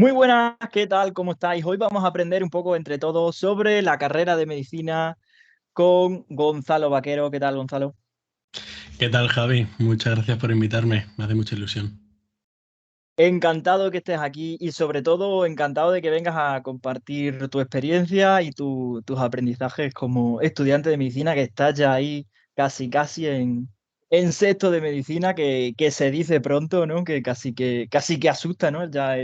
Muy buenas, ¿qué tal? ¿Cómo estáis? Hoy vamos a aprender un poco entre todos sobre la carrera de medicina con Gonzalo Vaquero. ¿Qué tal, Gonzalo? ¿Qué tal, Javi? Muchas gracias por invitarme, me hace mucha ilusión. Encantado de que estés aquí y sobre todo encantado de que vengas a compartir tu experiencia y tus aprendizajes como estudiante de medicina que estás ya ahí casi en sexto de medicina, que se dice pronto, ¿no? Que casi que asusta, ¿no? Ya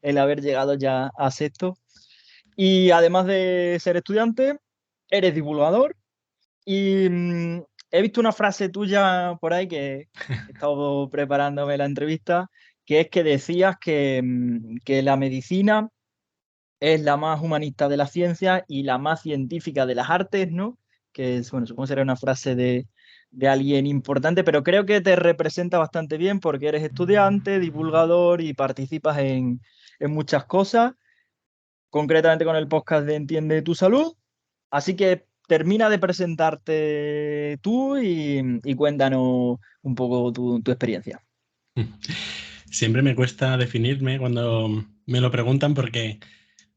el haber llegado ya a sexto. Y además de ser estudiante, eres divulgador y he visto una frase tuya por ahí que he estado preparándome la entrevista, que es que decías que la medicina es la más humanista de las ciencias y la más científica de las artes, ¿no? Que es, bueno, supongo que será una frase de alguien importante, pero creo que te representa bastante bien porque eres estudiante, divulgador y participas en muchas cosas, concretamente con el podcast de Entiende tu Salud. Así que termina de presentarte tú y cuéntanos un poco tu experiencia. Siempre me cuesta definirme cuando me lo preguntan porque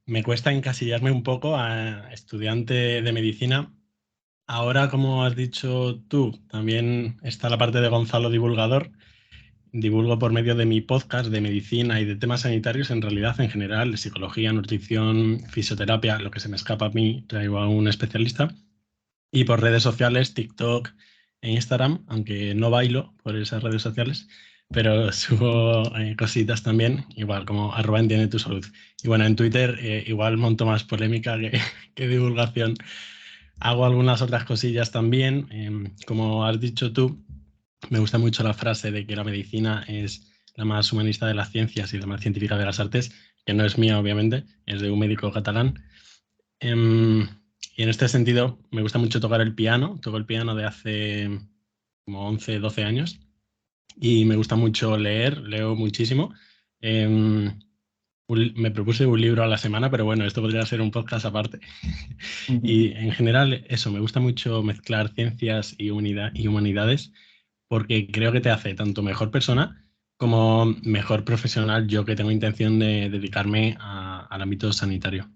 me cuesta encasillarme un poco a estudiante de medicina. Ahora, como has dicho tú, también está la parte de Gonzalo divulgador. Divulgo por medio de mi podcast de medicina y de temas sanitarios, en realidad en general, de psicología, nutrición, fisioterapia, lo que se me escapa a mí, traigo a un especialista. Y por redes sociales, TikTok e Instagram, aunque no bailo por esas redes sociales, pero subo cositas también, igual como @entiende tu salud. Y bueno, en Twitter igual monto más polémica que, que divulgación. Hago algunas otras cosillas también. Como has dicho tú, me gusta mucho la frase de que la medicina es la más humanista de las ciencias y la más científica de las artes, que no es mía, obviamente, es de un médico catalán. Em, y en este sentido, me gusta mucho tocar el piano. Toco el piano de hace como 11, 12 años y me gusta mucho leer, leo muchísimo. Em, Me propuse un libro a la semana, pero bueno, esto podría ser un podcast aparte. Y en general, eso, me gusta mucho mezclar ciencias y humanidades porque creo que te hace tanto mejor persona como mejor profesional, yo que tengo intención de dedicarme al ámbito sanitario.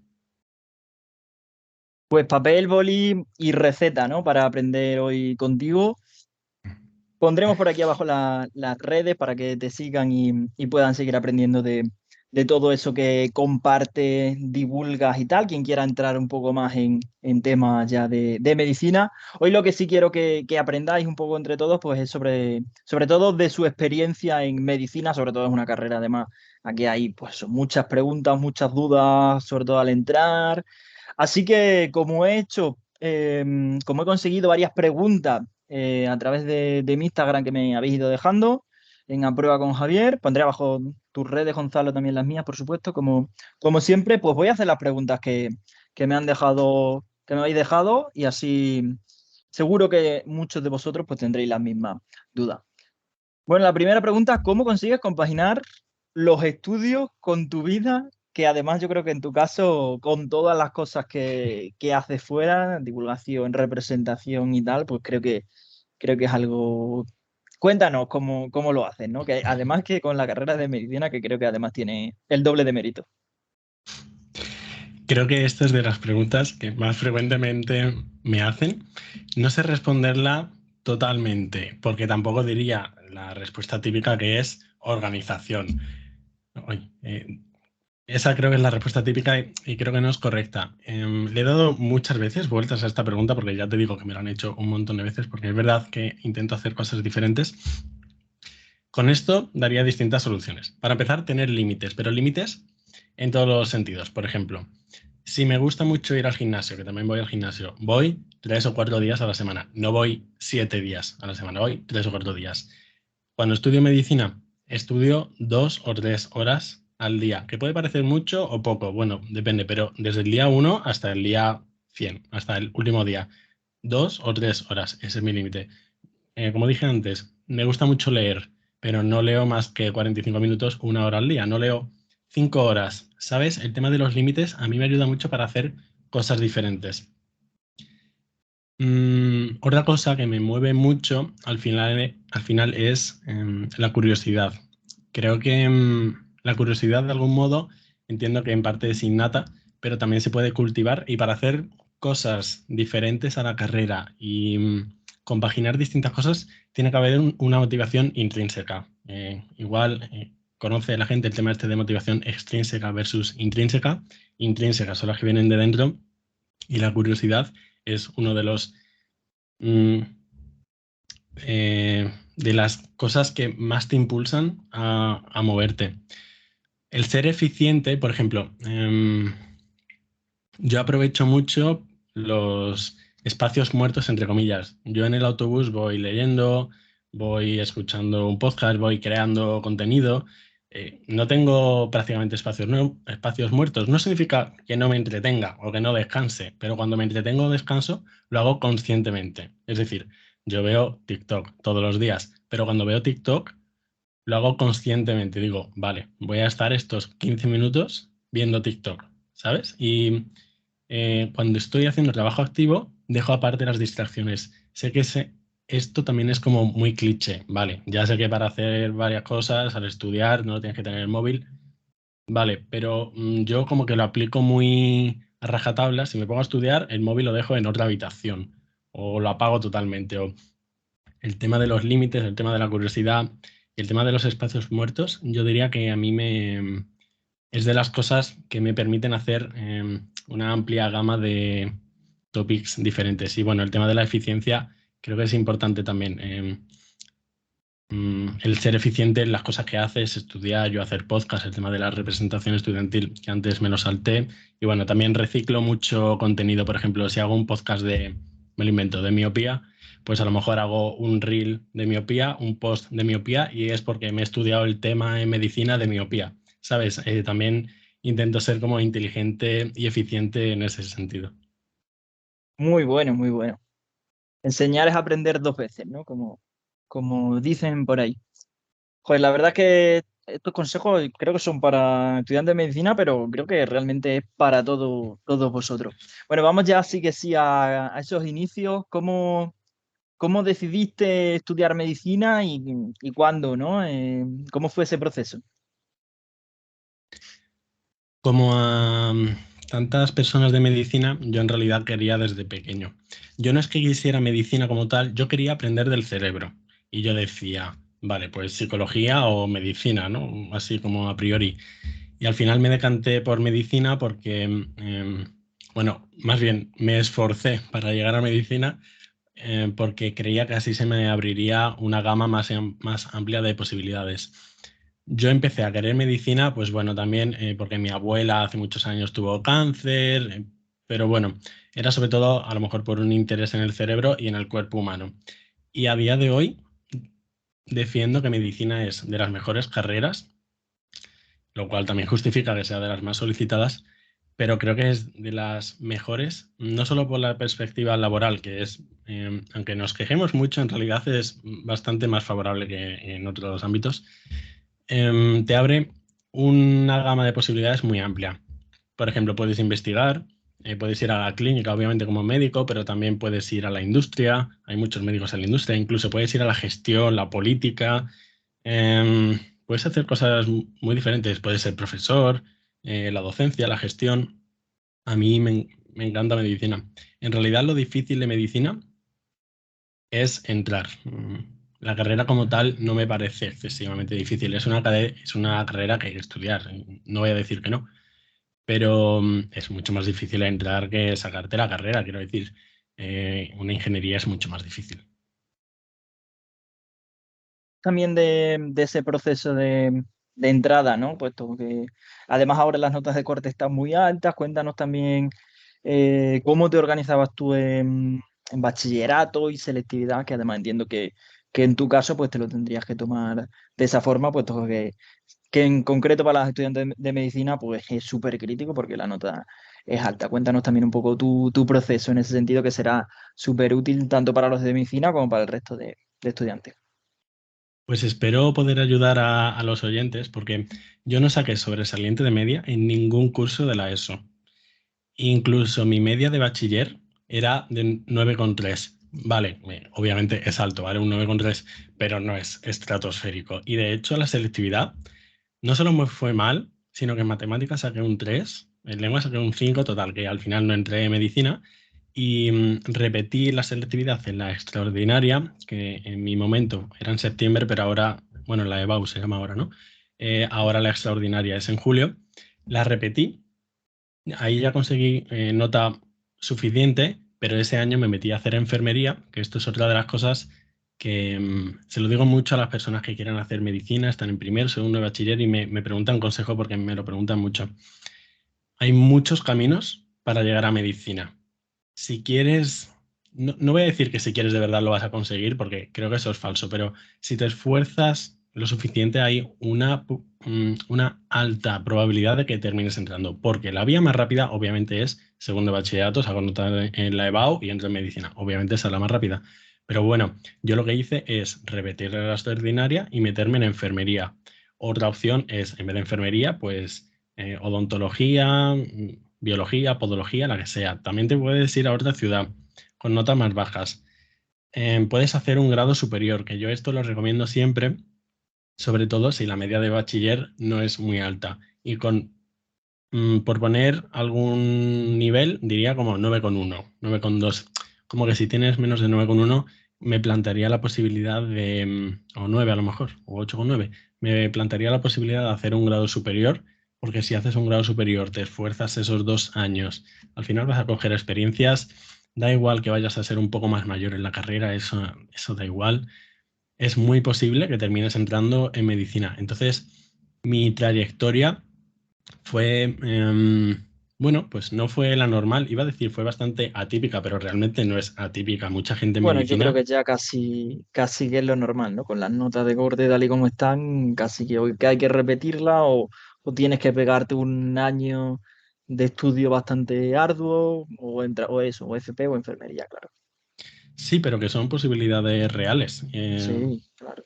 Pues papel, boli y receta, ¿no? Para aprender hoy contigo. Pondremos por aquí abajo las redes para que te sigan y puedan seguir aprendiendo de todo eso que compartes, divulgas y tal. Quien quiera entrar un poco más en temas ya de medicina. Hoy lo que sí quiero que aprendáis un poco entre todos, pues es sobre todo de su experiencia en medicina, sobre todo es una carrera además. Aquí hay pues muchas preguntas, muchas dudas, sobre todo al entrar. Así que como he hecho, como he conseguido varias preguntas a través de mi Instagram que me habéis ido dejando en A Prueba con Javier, pondré abajo tus redes, Gonzalo, también las mías, por supuesto, como siempre, pues voy a hacer las preguntas que me han dejado, que me habéis dejado y así seguro que muchos de vosotros pues tendréis las mismas dudas. Bueno, la primera pregunta, ¿cómo consigues compaginar los estudios con tu vida? Que además yo creo que en tu caso, con todas las cosas que haces fuera, divulgación, representación y tal, pues creo que es algo... Cuéntanos cómo lo haces, ¿no? Que además que con la carrera de medicina, que creo que además tiene el doble de mérito. Creo que esta es de las preguntas que más frecuentemente me hacen. No sé responderla totalmente, porque tampoco diría la respuesta típica que es organización. Uy, esa creo que es la respuesta típica y creo que no es correcta. Le he dado muchas veces vueltas a esta pregunta porque ya te digo que me lo han hecho un montón de veces porque es verdad que intento hacer cosas diferentes. Con esto daría distintas soluciones. Para empezar, tener límites, pero límites en todos los sentidos. Por ejemplo, si me gusta mucho ir al gimnasio, que también voy al gimnasio, voy 3 o 4 días a la semana. No voy 7 días a la semana, voy 3 o 4 días. Cuando estudio medicina, estudio 2 o 3 horas al día, que puede parecer mucho o poco, bueno, depende, pero desde el día 1 hasta el día 100, hasta el último día, 2 o 3 horas, ese es mi límite. Como dije antes, me gusta mucho leer, pero no leo más que 45 minutos, 1 hora al día. No leo 5 horas. ¿Sabes? El tema de los límites a mí me ayuda mucho para hacer cosas diferentes. Otra cosa que me mueve mucho al final es la curiosidad. Creo que la curiosidad de algún modo entiendo que en parte es innata, pero también se puede cultivar, y para hacer cosas diferentes a la carrera y compaginar distintas cosas, tiene que haber una motivación intrínseca. Igual conoce la gente el tema este de motivación extrínseca versus intrínseca. Intrínsecas son las que vienen de dentro, y la curiosidad es uno de los de las cosas que más te impulsan a moverte. El ser eficiente, por ejemplo, yo aprovecho mucho los espacios muertos, entre comillas. Yo en el autobús voy leyendo, voy escuchando un podcast, voy creando contenido. No tengo prácticamente espacios muertos. No significa que no me entretenga o que no descanse, pero cuando me entretengo o descanso, lo hago conscientemente. Es decir, yo veo TikTok todos los días, pero cuando veo TikTok, lo hago conscientemente. Digo, vale, voy a estar estos 15 minutos viendo TikTok, ¿sabes? Y cuando estoy haciendo trabajo activo, dejo aparte las distracciones. Sé que esto también es como muy cliché, ¿vale? Ya sé que para hacer varias cosas, al estudiar, no tienes que tener el móvil, vale, pero yo como que lo aplico muy a rajatabla. Si me pongo a estudiar, el móvil lo dejo en otra habitación o lo apago totalmente. O el tema de los límites, el tema de la curiosidad y el tema de los espacios muertos, yo diría que a mí es de las cosas que me permiten hacer una amplia gama de topics diferentes. Y bueno, el tema de la eficiencia creo que es importante también. El ser eficiente en las cosas que haces, estudiar, yo hacer podcast, el tema de la representación estudiantil, que antes me lo salté. Y bueno, también reciclo mucho contenido. Por ejemplo, si hago un podcast me lo invento, de miopía, pues a lo mejor hago un reel de miopía, un post de miopía, y es porque me he estudiado el tema en medicina de miopía. ¿Sabes? También intento ser como inteligente y eficiente en ese sentido. Muy bueno, muy bueno. Enseñar es aprender dos veces, ¿no? Como dicen por ahí. Pues la verdad es que estos consejos creo que son para estudiantes de medicina, pero creo que realmente es para todos vosotros. Bueno, vamos ya sí que sí a esos inicios. ¿Cómo decidiste estudiar medicina y cuándo, ¿no? ¿Cómo fue ese proceso? Como a tantas personas de medicina, yo en realidad quería desde pequeño. Yo no es que quisiera medicina como tal, yo quería aprender del cerebro. Y yo decía, vale, pues psicología o medicina, ¿no? Así como a priori. Y al final me decanté por medicina porque, bueno, más bien me esforcé para llegar a medicina, porque creía que así se me abriría una gama más amplia de posibilidades. Yo empecé a querer medicina, pues bueno, también porque mi abuela hace muchos años tuvo cáncer, pero bueno, era sobre todo a lo mejor por un interés en el cerebro y en el cuerpo humano. Y a día de hoy defiendo que medicina es de las mejores carreras, lo cual también justifica que sea de las más solicitadas, pero creo que es de las mejores, no solo por la perspectiva laboral, que es, aunque nos quejemos mucho, en realidad es bastante más favorable que en otros ámbitos. Te abre una gama de posibilidades muy amplia. Por ejemplo, puedes investigar, puedes ir a la clínica, obviamente como médico, pero también puedes ir a la industria. Hay muchos médicos en la industria, incluso puedes ir a la gestión, la política. Puedes hacer cosas muy diferentes. Puedes ser profesor, la docencia, la gestión. A mí me encanta medicina. En realidad, lo difícil de medicina es entrar. La carrera como tal no me parece excesivamente difícil. Es una carrera que hay que estudiar. No voy a decir que no, pero es mucho más difícil entrar que sacarte la carrera. Quiero decir, una ingeniería es mucho más difícil. También de ese proceso de entrada, ¿no? Puesto que además ahora las notas de corte están muy altas. Cuéntanos también cómo te organizabas tú en bachillerato y selectividad, que además entiendo que en tu caso pues te lo tendrías que tomar de esa forma, puesto que en concreto para los estudiantes de medicina pues es súper crítico porque la nota es alta. Cuéntanos también un poco tu proceso en ese sentido, que será súper útil tanto para los de medicina como para el resto de estudiantes. Pues espero poder ayudar a los oyentes, porque yo no saqué sobresaliente de media en ningún curso de la ESO. Incluso mi media de bachiller era de 9,3. Vale, obviamente es alto, ¿vale? Un 9,3, pero no es estratosférico. Y de hecho la selectividad no solo me fue mal, sino que en matemáticas saqué un 3, en lengua saqué un 5 total, que al final no entré en medicina. Y repetí la selectividad en la extraordinaria, que en mi momento era en septiembre, pero ahora, bueno, la EBAU se llama ahora, ¿no? Ahora la extraordinaria es en julio. La repetí, ahí ya conseguí nota suficiente, pero ese año me metí a hacer enfermería, que esto es otra de las cosas que se lo digo mucho a las personas que quieren hacer medicina, están en primer, segundo de bachiller y me preguntan consejo porque me lo preguntan mucho. Hay muchos caminos para llegar a medicina. Si quieres, no voy a decir que si quieres de verdad lo vas a conseguir, porque creo que eso es falso, pero si te esfuerzas lo suficiente, hay una alta probabilidad de que termines entrando, porque la vía más rápida obviamente es segundo de bachillerato, saco nota en la EBAU y entro en medicina. Obviamente esa es la más rápida. Pero bueno, yo lo que hice es repetir la extraordinaria y meterme en enfermería. Otra opción es, en vez de enfermería, pues odontología, biología, podología, la que sea. También te puedes ir a otra ciudad con notas más bajas. Puedes hacer un grado superior, que yo esto lo recomiendo siempre, sobre todo si la media de bachiller no es muy alta. Y por poner algún nivel, diría como 9,1, 9,2. Como que si tienes menos de 9,1, me plantearía la posibilidad de, o 9 a lo mejor, o 8,9, me plantearía la posibilidad de hacer un grado superior, porque si haces un grado superior, te esfuerzas esos 2 años, al final vas a coger experiencias, da igual que vayas a ser un poco más mayor en la carrera, eso da igual. Es muy posible que termines entrando en medicina. Entonces, mi trayectoria fue, bueno, pues no fue la normal. Iba a decir, fue bastante atípica, pero realmente no es atípica. Mucha gente en Bueno, yo creo medicina, que ya casi que es lo normal, ¿no? Con las notas de corte tal y como están, casi que hay que repetirla o tienes que pegarte un año de estudio bastante arduo o eso, o FP o enfermería, claro. sí, pero que son posibilidades reales. Sí, claro.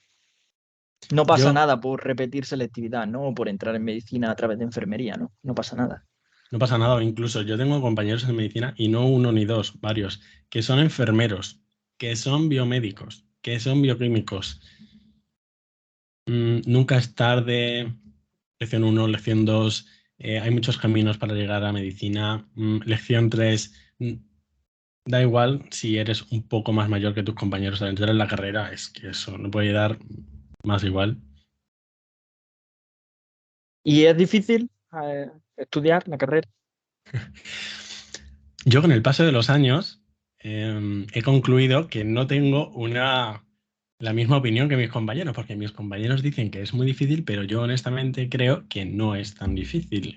No pasa Yo, nada por repetir selectividad, ¿no? O por entrar en medicina a través de enfermería, ¿no? No pasa nada. no pasa nada, incluso yo tengo compañeros en medicina, y no uno ni dos, varios, que son enfermeros, que son biomédicos, que son bioquímicos. Nunca es tarde, lección uno, lección 2, hay muchos caminos para llegar a medicina. Lección 3, da igual si eres un poco más mayor que tus compañeros al entrar en la carrera, es que eso no puede dar más igual. ¿Y es difícil estudiar la carrera? Yo con el paso de los años he concluido que no tengo la misma opinión que mis compañeros, porque mis compañeros dicen que es muy difícil, pero yo honestamente creo que no es tan difícil.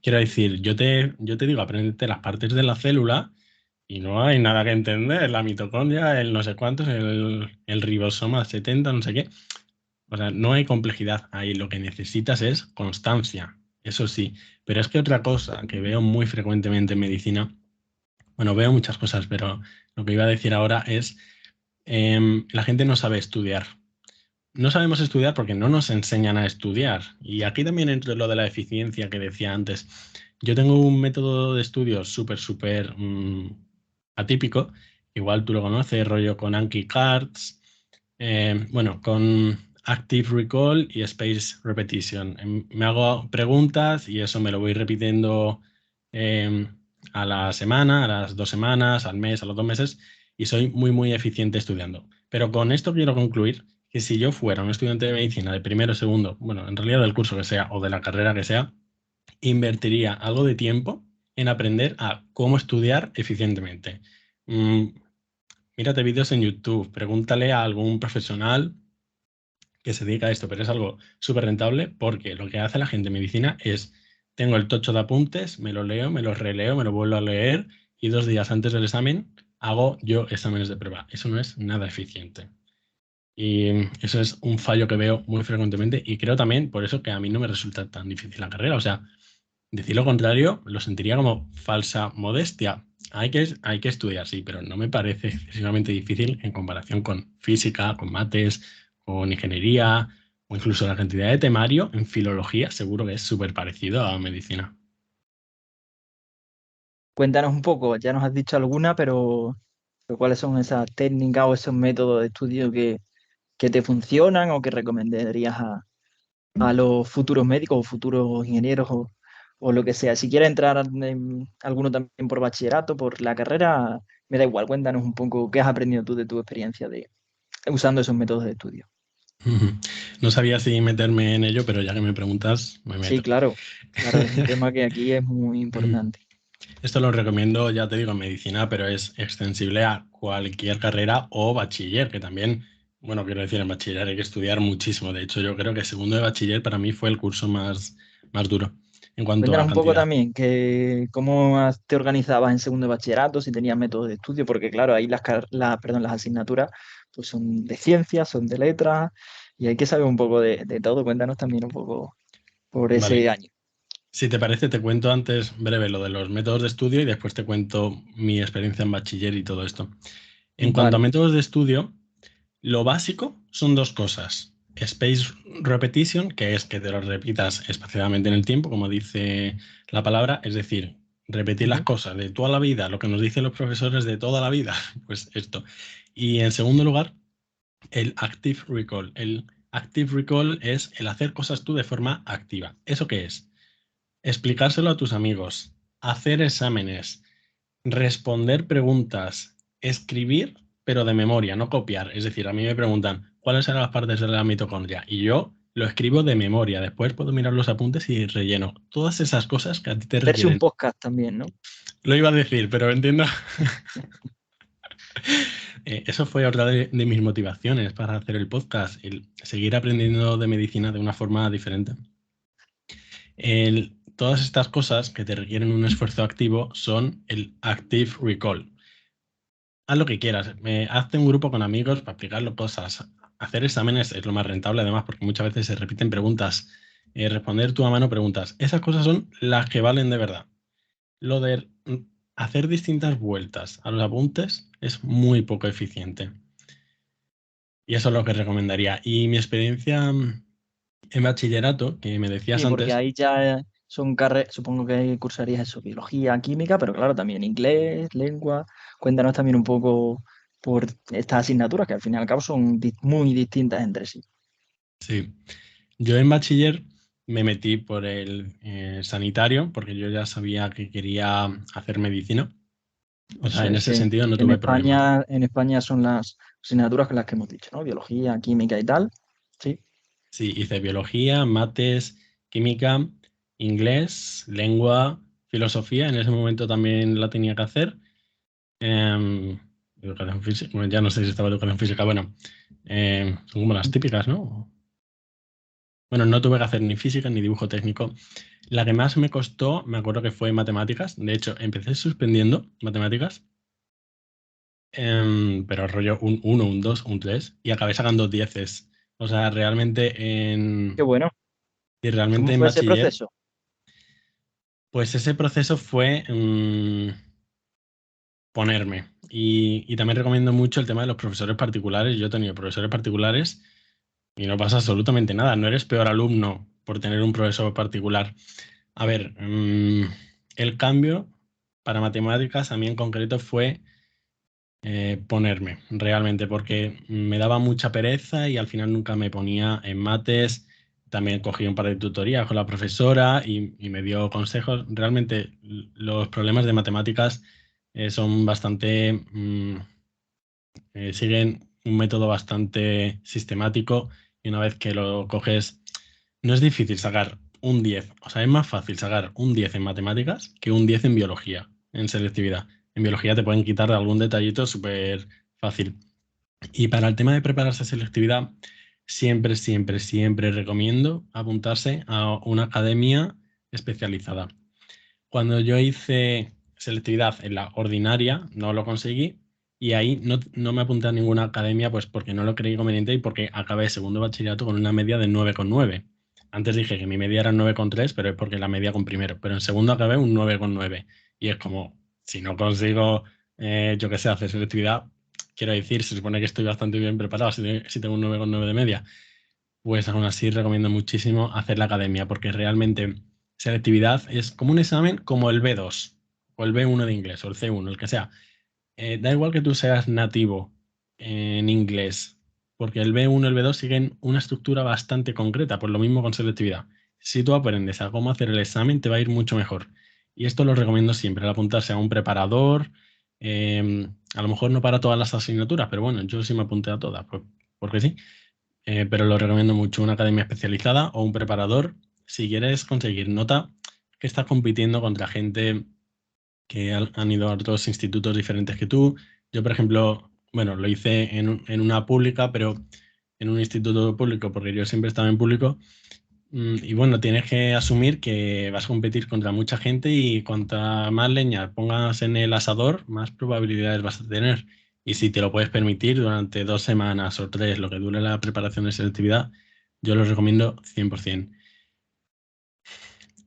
Quiero decir, yo te digo, aprendete las partes de la célula y no hay nada que entender. La mitocondria, el no sé cuántos, el ribosoma 70, no sé qué. O sea, no hay complejidad ahí. Lo que necesitas es constancia, eso sí. Pero es que otra cosa que veo muy frecuentemente en medicina, bueno, veo muchas cosas, pero lo que iba a decir ahora es, la gente no sabe estudiar. No sabemos estudiar porque no nos enseñan a estudiar. Y aquí también entra lo de la eficiencia que decía antes. Yo tengo un método de estudio súper atípico. Igual tú lo conoces, rollo con Anki Cards, bueno, con Active Recall y Space Repetition. Me hago preguntas y eso me lo voy repitiendo a la semana, a las 2 semanas, al mes, a los 2 meses, y soy muy eficiente estudiando. Pero con esto quiero concluir que si yo fuera un estudiante de medicina de primero, segundo, bueno, en realidad del curso que sea o de la carrera que sea, invertiría algo de tiempo en aprender a cómo estudiar eficientemente. Mm, Mírate vídeos en YouTube, pregúntale a algún profesional que se dedica a esto, pero es algo súper rentable porque lo que hace la gente en medicina es, tengo el tocho de apuntes, me lo leo, me lo releo, me lo vuelvo a leer y 2 días antes del examen hago yo exámenes de prueba. Eso no es nada eficiente. Y eso es un fallo que veo muy frecuentemente y creo también por eso que a mí no me resulta tan difícil la carrera. O sea, decir lo contrario lo sentiría como falsa modestia. Hay que estudiar, sí, pero no me parece excesivamente difícil en comparación con física, con mates, con ingeniería o incluso la cantidad de temario en filología. Seguro que es súper parecido a medicina. Cuéntanos un poco, ya nos has dicho alguna, pero ¿cuáles son esas técnicas o esos métodos de estudio que te funcionan o que recomendarías a los futuros médicos o futuros ingenieros o lo que sea. Si quieres entrar en alguno también por bachillerato, por la carrera, me da igual. Cuéntanos un poco qué has aprendido tú de tu experiencia de usando esos métodos de estudio. No sabía si meterme en ello, pero ya que me preguntas, me Sí, meto. claro, claro, es un tema que aquí es muy importante. Esto lo recomiendo, ya te digo, en medicina, pero es extensible a cualquier carrera o bachiller, que también, bueno, quiero decir, en bachiller hay que estudiar muchísimo. De hecho, yo creo que segundo de bachiller para mí fue el curso más duro en cuanto Cuéntanos a un poco cantidad. también que cómo te organizabas en segundo de bachillerato, si tenías métodos de estudio, porque claro, ahí perdón, las asignaturas pues son de ciencias, son de letras, y hay que saber un poco de todo. Cuéntanos también un poco por ese Vale, año. si te parece, te cuento antes breve lo de los métodos de estudio y después te cuento mi experiencia en bachiller y todo esto. En cuanto a Vale. métodos de estudio, lo básico son dos cosas. Space repetition, que es que te lo repitas espaciadamente en el tiempo, como dice la palabra, es decir, repetir las Ujú. cosas de toda la vida, lo que nos dicen los profesores de toda la vida, pues esto. Y en segundo lugar, el active recall. El active recall es el hacer cosas tú de forma activa. ¿Eso qué es? Explicárselo a tus amigos, hacer exámenes, responder preguntas, escribir, pero de memoria, no copiar. Es decir, a mí me preguntan cuáles eran las partes de la mitocondria y yo lo escribo de memoria. Después puedo mirar los apuntes y relleno. Todas esas cosas que a ti te Hacerse un requieren. podcast también, ¿no? Lo iba a decir, pero entiendo. Eso fue otra de mis motivaciones para hacer el podcast, el seguir aprendiendo de medicina de una forma diferente. Todas estas cosas que te requieren un esfuerzo activo son el active recall. Haz lo que quieras. Hazte un grupo con amigos para explicarlo cosas. Hacer exámenes es lo más rentable, además, porque muchas veces se repiten preguntas. Responder tú a mano preguntas. Esas cosas son las que valen de verdad. Lo de hacer distintas vueltas a los apuntes es muy poco eficiente. Y eso es lo que recomendaría. Y mi experiencia en bachillerato, que me decías Sí, porque antes, ahí ya son carreras, supongo que cursarías eso, biología, química, pero claro, también inglés, lengua. Cuéntanos también un poco por estas asignaturas que al fin y al cabo son muy distintas entre sí. sí. Yo en bachiller me metí por el sanitario, porque yo ya sabía que quería hacer medicina. O sea, Eso en es ese que sentido no tuve problema. En España son las asignaturas con las que hemos dicho, ¿no? Biología, química y tal. Sí, Sí, hice biología, mates, química, inglés, lengua, filosofía. En ese momento también la tenía que hacer. Educación física, bueno, ya no sé si estaba educación física. Bueno, son como las típicas, ¿no? Bueno, no tuve que hacer ni física ni dibujo técnico. La que más me costó, me acuerdo que fue matemáticas. De hecho, empecé suspendiendo matemáticas, pero rollo un 1, un 2, un 3 y acabé sacando dieces. O sea, qué bueno. y ¿Y cómo realmente en fue ese bachiller, proceso? pues ese proceso fue ponerme. Y también recomiendo mucho el tema de los profesores particulares. Yo he tenido profesores particulares y no pasa absolutamente nada. No eres peor alumno por tener un profesor particular. A ver, el cambio para matemáticas a mí en concreto fue ponerme realmente, porque me daba mucha pereza y al final nunca me ponía en mates. También cogí un par de tutorías con la profesora y me dio consejos. Realmente los problemas de matemáticas son bastante, siguen un método bastante sistemático y una vez que lo coges, no es difícil sacar un 10. O sea, es más fácil sacar un 10 en matemáticas que un 10 en biología, en selectividad. En biología te pueden quitar de algún detallito súper fácil. Y para el tema de prepararse a selectividad, siempre, siempre, siempre recomiendo apuntarse a una academia especializada. Cuando yo hice selectividad en la ordinaria, no lo conseguí y ahí no me apunté a ninguna academia pues porque no lo creí conveniente y porque acabé segundo bachillerato con una media de 9,9. Antes dije que mi media era 9,3, pero es porque la media con primero. Pero en segundo acabé un 9,9. Y es como, si no consigo, yo qué sé, hacer selectividad, quiero decir, se supone que estoy bastante bien preparado si tengo un 9,9 de media. Pues aún así recomiendo muchísimo hacer la academia porque realmente selectividad es como un examen como el B2 o el B1 de inglés o el C1, el que sea. Da igual que tú seas nativo en inglés, porque el B1 y el B2 siguen una estructura bastante concreta, por lo mismo con selectividad. Si tú aprendes a cómo hacer el examen, te va a ir mucho mejor. Y esto lo recomiendo siempre, al apuntarse a un preparador, a lo mejor no para todas las asignaturas, pero bueno, yo sí me apunté a todas, pues, porque sí. Pero lo recomiendo mucho, una academia especializada o un preparador, si quieres conseguir nota que estás compitiendo contra gente que han ido a otros institutos diferentes que tú. Yo, por ejemplo, bueno, lo hice en una pública, pero en un instituto público, porque yo siempre estaba en público. Y bueno, tienes que asumir que vas a competir contra mucha gente y cuanta más leña pongas en el asador, más probabilidades vas a tener. Y si te lo puedes permitir durante 2 semanas o 3, lo que dure la preparación de selectividad, yo lo recomiendo 100%.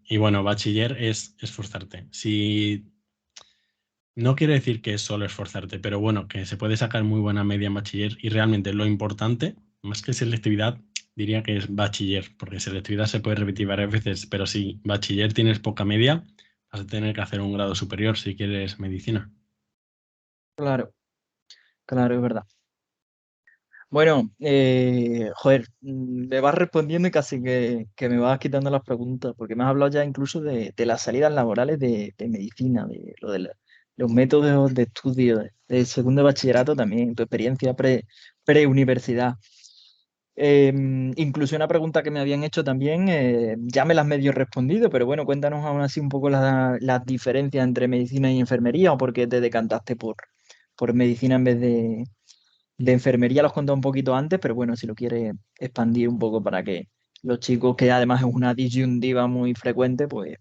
Y bueno, bachiller es esforzarte. Si no quiere decir que es solo esforzarte, pero bueno, que se puede sacar muy buena media en bachiller y realmente lo importante, más que selectividad, diría que es bachiller, porque selectividad se puede repetir varias veces, pero si bachiller tienes poca media, vas a tener que hacer un grado superior si quieres medicina. Claro, claro, es verdad. Bueno, joder, me vas respondiendo y casi que me vas quitando las preguntas, porque me has hablado ya incluso de las salidas laborales de medicina, de lo de los métodos de estudio, de segundo de bachillerato también, tu experiencia pre-universidad. Incluso una pregunta que me habían hecho también, ya me las medio respondido, pero bueno, cuéntanos aún así un poco las diferencias entre medicina y enfermería o por qué te decantaste por medicina en vez de enfermería. Los conté un poquito antes, pero bueno, si lo quieres expandir un poco para que los chicos, que además es una disyuntiva muy frecuente, pues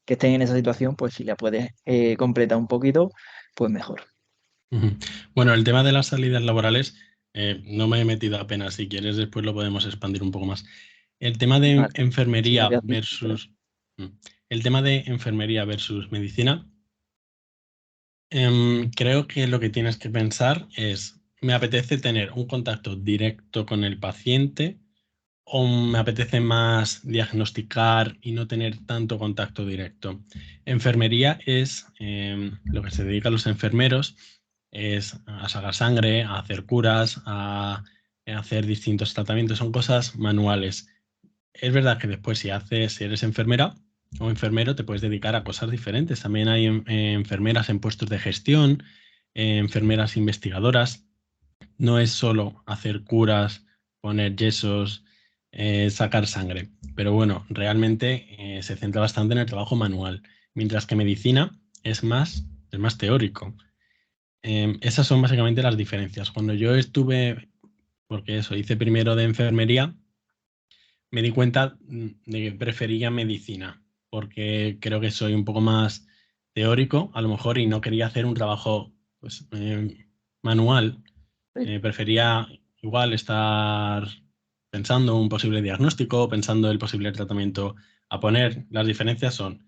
que estén en esa situación, pues si la puedes completar un poquito, pues mejor. Ujú. Bueno, el tema de las salidas laborales, no me he metido apenas. Si quieres, después lo podemos expandir un poco más. El tema de Vale, sí, lo enfermería habías dicho, pero versus... Mm. El tema de enfermería versus medicina, creo que lo que tienes que pensar es, ¿me apetece tener un contacto directo con el paciente o me apetece más diagnosticar y no tener tanto contacto directo? Enfermería es lo que se dedica a los enfermeros, es a sacar sangre, a hacer curas, a hacer distintos tratamientos, son cosas manuales. Es verdad que después si eres enfermera o enfermero, te puedes dedicar a cosas diferentes. También hay enfermeras en puestos de gestión, enfermeras investigadoras. No es solo hacer curas, poner yesos, sacar sangre. Pero bueno, realmente se centra bastante en el trabajo manual, mientras que medicina es más teórico. Esas son básicamente las diferencias. Cuando yo estuve, porque eso, hice primero de enfermería, me di cuenta de que prefería medicina, porque creo que soy un poco más teórico, a lo mejor, y no quería hacer un trabajo pues, manual. sí, Prefería igual estar pensando un posible diagnóstico, pensando el posible tratamiento a poner. Las diferencias son,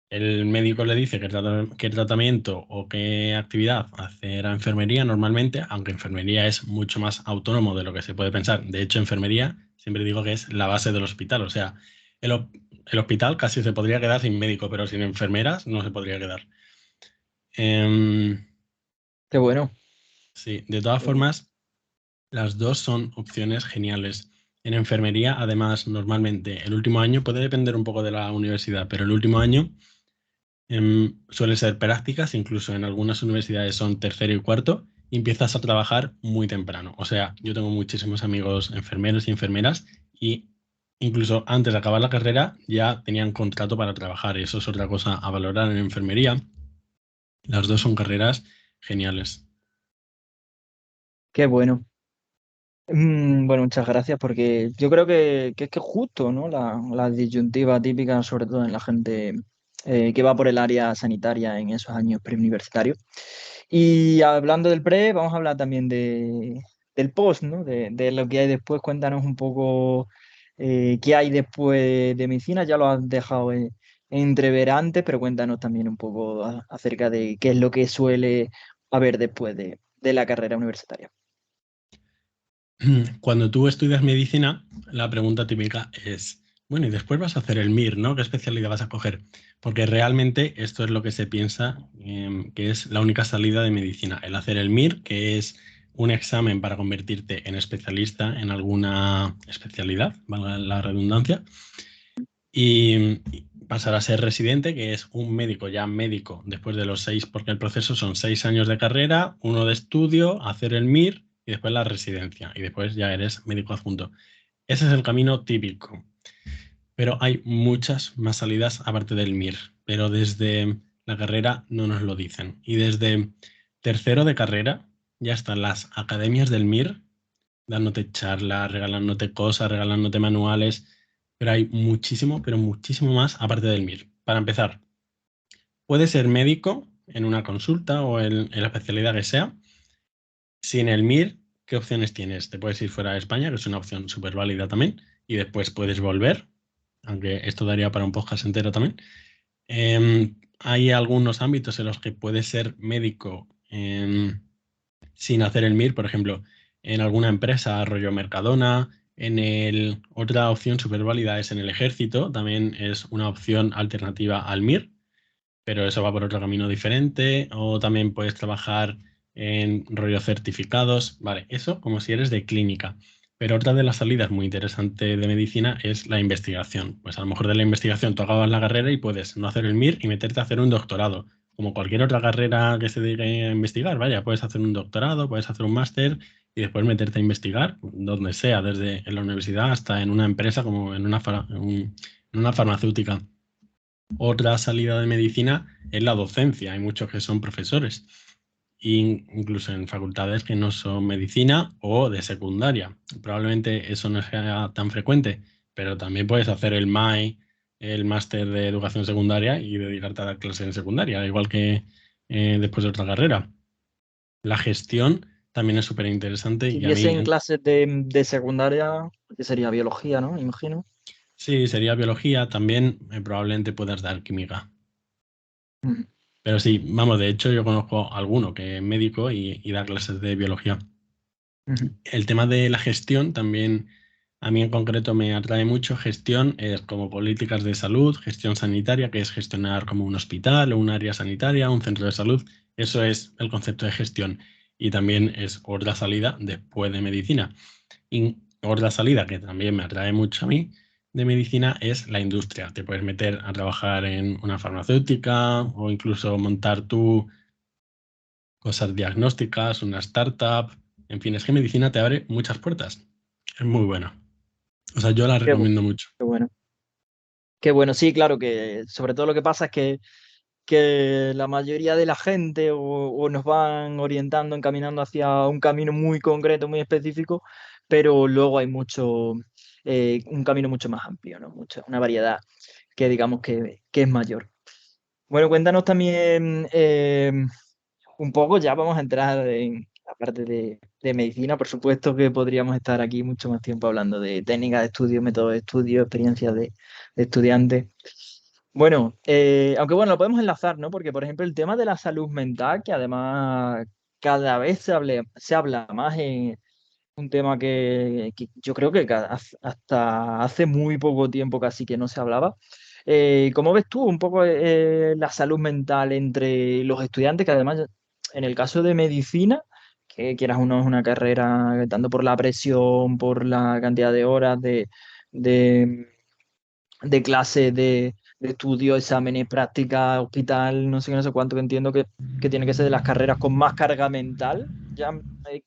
el médico le dice qué tratamiento o qué actividad hacer a enfermería normalmente, aunque enfermería es mucho más autónomo de lo que se puede pensar. De hecho, enfermería siempre digo que es la base del hospital. O sea, el hospital casi se podría quedar sin médico, pero sin enfermeras no se podría quedar. Em, qué bueno. sí, de todas formas, las dos son opciones geniales. En enfermería, además, normalmente el último año puede depender un poco de la universidad, pero el último año suele ser prácticas, incluso en algunas universidades son tercero y cuarto, y empiezas a trabajar muy temprano. O sea, yo tengo muchísimos amigos enfermeros y enfermeras y incluso antes de acabar la carrera ya tenían contrato para trabajar. Y eso es otra cosa a valorar en enfermería. Las dos son carreras geniales. Qué bueno. Bueno, muchas gracias porque yo creo que es que es justo, ¿no? La disyuntiva típica, sobre todo en la gente que va por el área sanitaria en esos años preuniversitarios. Y hablando del pre, vamos a hablar también del post, ¿no? De lo que hay después. Cuéntanos un poco qué hay después de medicina. Ya lo has dejado entrever antes, pero cuéntanos también un poco acerca de qué es lo que suele haber después de la carrera universitaria. Cuando tú estudias medicina, la pregunta típica es, bueno, y después vas a hacer el MIR, ¿no? ¿Qué especialidad vas a coger? Porque realmente esto es lo que se piensa que es la única salida de medicina, el hacer el MIR, que es un examen para convertirte en especialista en alguna especialidad, valga la redundancia, y pasar a ser residente, que es un médico ya médico después de los 6, porque el proceso son 6 años de carrera, 1 de estudio, hacer el MIR y después la residencia, y después ya eres médico adjunto. Ese es el camino típico. Pero hay muchas más salidas aparte del MIR, pero desde la carrera no nos lo dicen. Y desde tercero de carrera ya están las academias del MIR dándote charlas, regalándote cosas, regalándote manuales, pero hay muchísimo, pero muchísimo más aparte del MIR. Para empezar, puedes ser médico en una consulta o en la especialidad que sea. Sin el MIR, ¿qué opciones tienes? Te puedes ir fuera de España, que es una opción súper válida también, y después puedes volver, aunque esto daría para un podcast entero también. Hay algunos ámbitos en los que puedes ser médico sin hacer el MIR, por ejemplo, en alguna empresa, rollo Mercadona. Otra opción súper válida es en el ejército, también es una opción alternativa al MIR, pero eso va por otro camino diferente. O también puedes trabajar en rollo certificados, vale, eso como si eres de clínica. Pero otra de las salidas muy interesante de medicina es la investigación. Pues a lo mejor de la investigación tú acabas la carrera y puedes no hacer el MIR y meterte a hacer un doctorado. Como cualquier otra carrera que se dedique a investigar, vaya, puedes hacer un doctorado, puedes hacer un máster y después meterte a investigar donde sea, desde en la universidad hasta en una empresa como en una farmacéutica. Otra salida de medicina es la docencia. Hay muchos que son profesores, incluso en facultades que no son medicina o de secundaria. Probablemente eso no sea tan frecuente, pero también puedes hacer el MAE, el máster de educación secundaria, y dedicarte a dar clases en secundaria, igual que después de otra carrera. La gestión también es súper interesante Si y a mí hubiesen clases de secundaria, que sería biología, ¿no? Imagino. sí, sería biología. También probablemente puedas dar química. Mm. Pero sí, vamos, de hecho yo conozco a alguno que es médico y da clases de biología. Ujú. El tema de la gestión también a mí en concreto me atrae mucho. Gestión es como políticas de salud, gestión sanitaria, que es gestionar como un hospital o un área sanitaria, un centro de salud. Eso es el concepto de gestión. Y también es otra salida después de medicina. Y otra salida que también me atrae mucho a mí de medicina es la industria. Te puedes meter a trabajar en una farmacéutica o incluso montar tú cosas diagnósticas, una startup. En fin, es que medicina te abre muchas puertas. Es muy buena. O sea, yo la Qué, recomiendo mucho. qué bueno. Qué bueno, sí, claro que sobre todo lo que pasa es que la mayoría de la gente o nos van orientando, encaminando hacia un camino muy concreto, muy específico, pero luego hay un camino mucho más amplio, ¿no? Una variedad que digamos que es mayor. Bueno, cuéntanos también un poco, ya vamos a entrar en la parte de medicina. Por supuesto que podríamos estar aquí mucho más tiempo hablando de técnicas de estudio, métodos de estudio, experiencias de estudiantes. Bueno, aunque bueno, lo podemos enlazar, ¿no? Porque, por ejemplo, el tema de la salud mental, que además cada vez se habla más en un tema que yo creo que hasta hace muy poco tiempo casi que no se hablaba. ¿Cómo ves tú un poco la salud mental entre los estudiantes, que además en el caso de medicina, que quieras o no es una carrera tanto por la presión, por la cantidad de horas de, de clase, de estudio, exámenes, prácticas, hospital, no sé qué, no sé cuánto, que entiendo que tiene que ser de las carreras con más carga mental, ya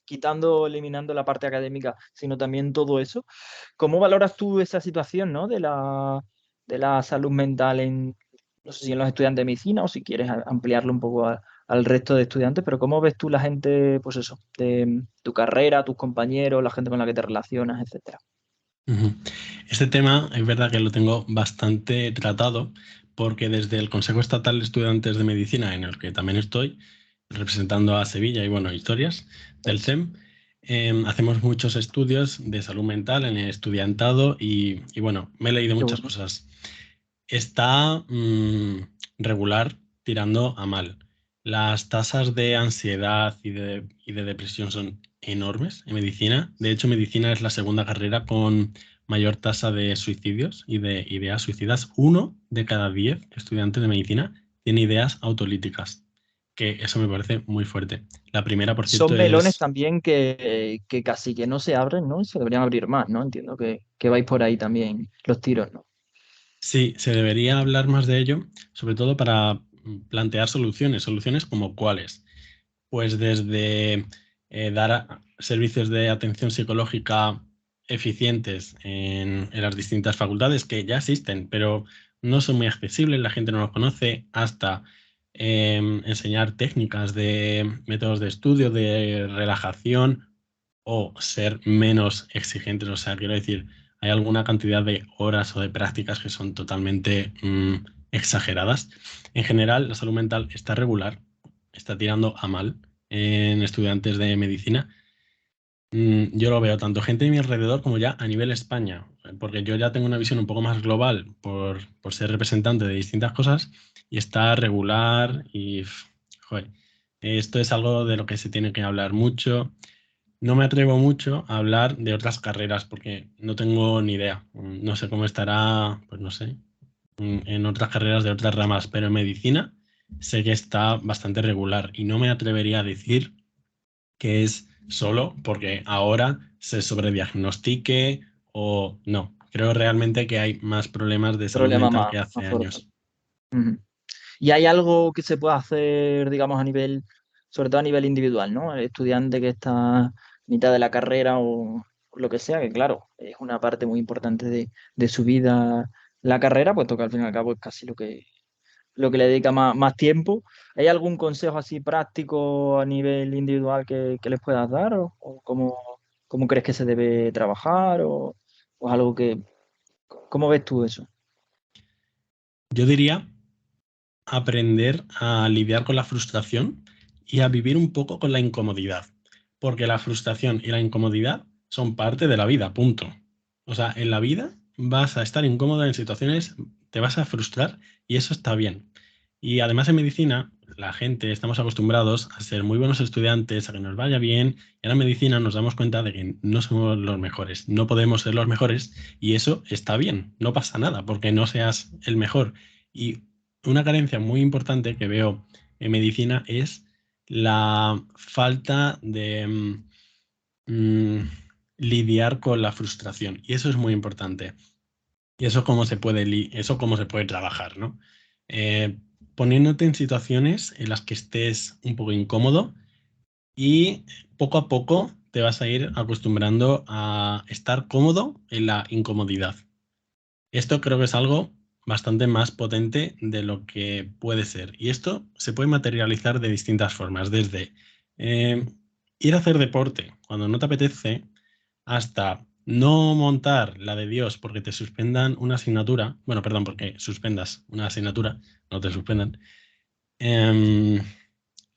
quitando, eliminando la parte académica, sino también todo eso? ¿Cómo valoras tú esa situación, ¿no? De la salud mental no sé si en los estudiantes de medicina o si quieres ampliarlo un poco al resto de estudiantes, pero ¿cómo ves tú la gente, pues eso, de tu carrera, tus compañeros, la gente con la que te relacionas, etcétera? Ujú. Este tema es verdad que lo tengo bastante tratado porque desde el Consejo Estatal de Estudiantes de Medicina, en el que también estoy, representando a Sevilla y bueno, historias del CEM, hacemos muchos estudios de salud mental en el estudiantado y bueno, me he leído Qué muchas bueno. cosas. Está regular tirando a mal. Las tasas de ansiedad y de depresión son enormes en medicina. De hecho, medicina es la segunda carrera con mayor tasa de suicidios y de ideas suicidas. 1 de cada 10 estudiantes de medicina tiene ideas autolíticas. que eso me parece muy fuerte. La primera, por cierto, Son melones es, también que casi que no se abren, ¿no? Y se deberían abrir más, ¿no? Entiendo que vais por ahí también los tiros, ¿no? sí, se debería hablar más de ello, sobre todo para plantear soluciones. ¿Soluciones como cuáles? Pues desde dar servicios de atención psicológica eficientes en las distintas facultades que ya existen, pero no son muy accesibles, la gente no los conoce, hasta enseñar técnicas de métodos de estudio, de relajación o ser menos exigentes. O sea, quiero decir, hay alguna cantidad de horas o de prácticas que son totalmente exageradas. En general, la salud mental está regular, está tirando a mal en estudiantes de medicina. Yo lo veo tanto gente de mi alrededor como ya a nivel España, porque yo ya tengo una visión un poco más global por ser representante de distintas cosas y está regular y, joder, esto es algo de lo que se tiene que hablar mucho. No me atrevo mucho a hablar de otras carreras porque no tengo ni idea. No sé cómo estará, pues no sé, en otras carreras de otras ramas, pero en medicina sé que está bastante regular y no me atrevería a decir que es solo porque ahora se sobrediagnostique o no. Creo realmente que hay más problemas de salud Problema mental más, que hace más fuerte. años. Ujú. Y hay algo que se puede hacer, digamos, a nivel, sobre todo a nivel individual, ¿no? El estudiante que está a mitad de la carrera o lo que sea, que claro, es una parte muy importante de su vida la carrera, puesto que al fin y al cabo es casi lo que le dedica más tiempo. ¿Hay algún consejo así práctico a nivel individual que les puedas dar? ¿O cómo crees que se debe trabajar? ¿O es algo que, cómo ves tú eso? Yo diría aprender a lidiar con la frustración y a vivir un poco con la incomodidad, porque la frustración y la incomodidad son parte de la vida, punto. O sea, en la vida vas a estar incómodo en situaciones, te vas a frustrar y eso está bien. Y además en medicina, la gente estamos acostumbrados a ser muy buenos estudiantes, a que nos vaya bien, y ahora en medicina nos damos cuenta de que no somos los mejores, no podemos ser los mejores y eso está bien, no pasa nada porque no seas el mejor. Y una carencia muy importante que veo en medicina es la falta de mm, lidiar con la frustración. Y eso es muy importante. Y eso cómo se puede, eso cómo se puede trabajar, ¿no? Eh, Poniéndote en situaciones en las que estés un poco incómodo y poco a poco te vas a ir acostumbrando a estar cómodo en la incomodidad. Esto creo que es algo bastante más potente de lo que puede ser. Y esto se puede materializar de distintas formas, desde eh, ir a hacer deporte cuando no te apetece, hasta no montar la de Dios porque te suspendan una asignatura, bueno, perdón, porque suspendas una asignatura, no te suspendan. Em,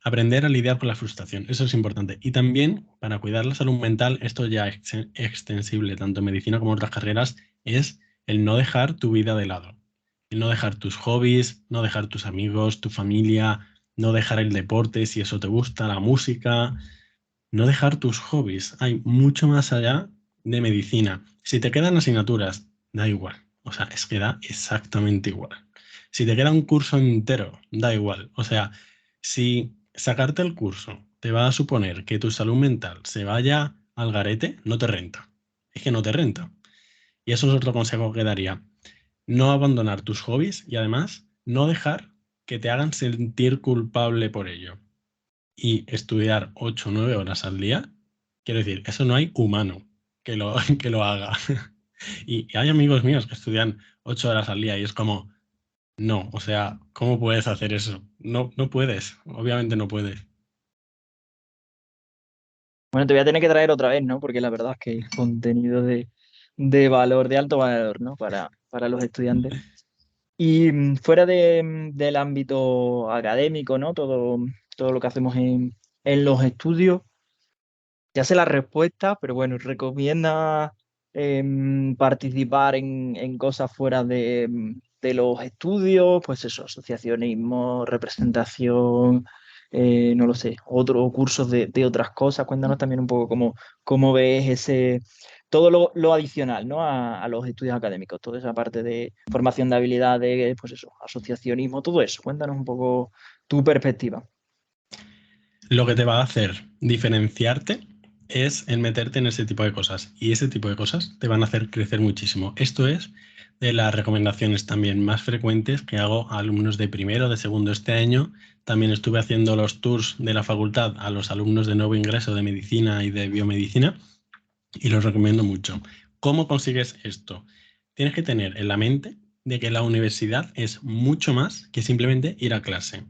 Aprender a lidiar con la frustración, eso es importante. Y también para cuidar la salud mental, esto ya es extensible tanto en medicina como en otras carreras, es el no dejar tu vida de lado. El no dejar tus hobbies, no dejar tus amigos, tu familia, no dejar el deporte si eso te gusta, la música, no dejar tus hobbies. Hay mucho más allá de medicina. Si te quedan asignaturas, da igual. O sea, es que da exactamente igual. Si te queda un curso entero, da igual. O sea, si sacarte el curso te va a suponer que tu salud mental se vaya al garete, no te renta. Es que no te renta. Y eso es otro consejo que daría. No abandonar tus hobbies y además no dejar que te hagan sentir culpable por ello y estudiar 8 o 9 horas al día, quiero decir, eso no hay humano que lo haga. Y hay amigos míos que estudian 8 horas al día y es como, no, o sea, ¿cómo puedes hacer eso? No, no puedes, obviamente no puedes. Bueno, te voy a tener que traer otra vez, ¿no? Porque la verdad es que el contenido de valor, de alto valor, ¿no? Para los estudiantes. Y fuera del ámbito académico, ¿no? Todo lo que hacemos en los estudios, ya sé la respuesta, pero bueno, recomienda participar en cosas fuera de los estudios, pues eso, asociacionismo, representación, no lo sé, otros cursos de otras cosas. Cuéntanos también un poco cómo ves todo lo adicional, ¿no? A los estudios académicos, toda esa parte de formación de habilidades, pues eso, asociacionismo, todo eso. Cuéntanos un poco tu perspectiva. Lo que te va a hacer diferenciarte es el meterte en ese tipo de cosas. Y ese tipo de cosas te van a hacer crecer muchísimo. Esto es de las recomendaciones también más frecuentes que hago a alumnos de primero, de segundo este año. También estuve haciendo los tours de la facultad a los alumnos de nuevo ingreso de medicina y de biomedicina y los recomiendo mucho. ¿Cómo consigues esto? Tienes que tener en la mente de que la universidad es mucho más que simplemente ir a clase.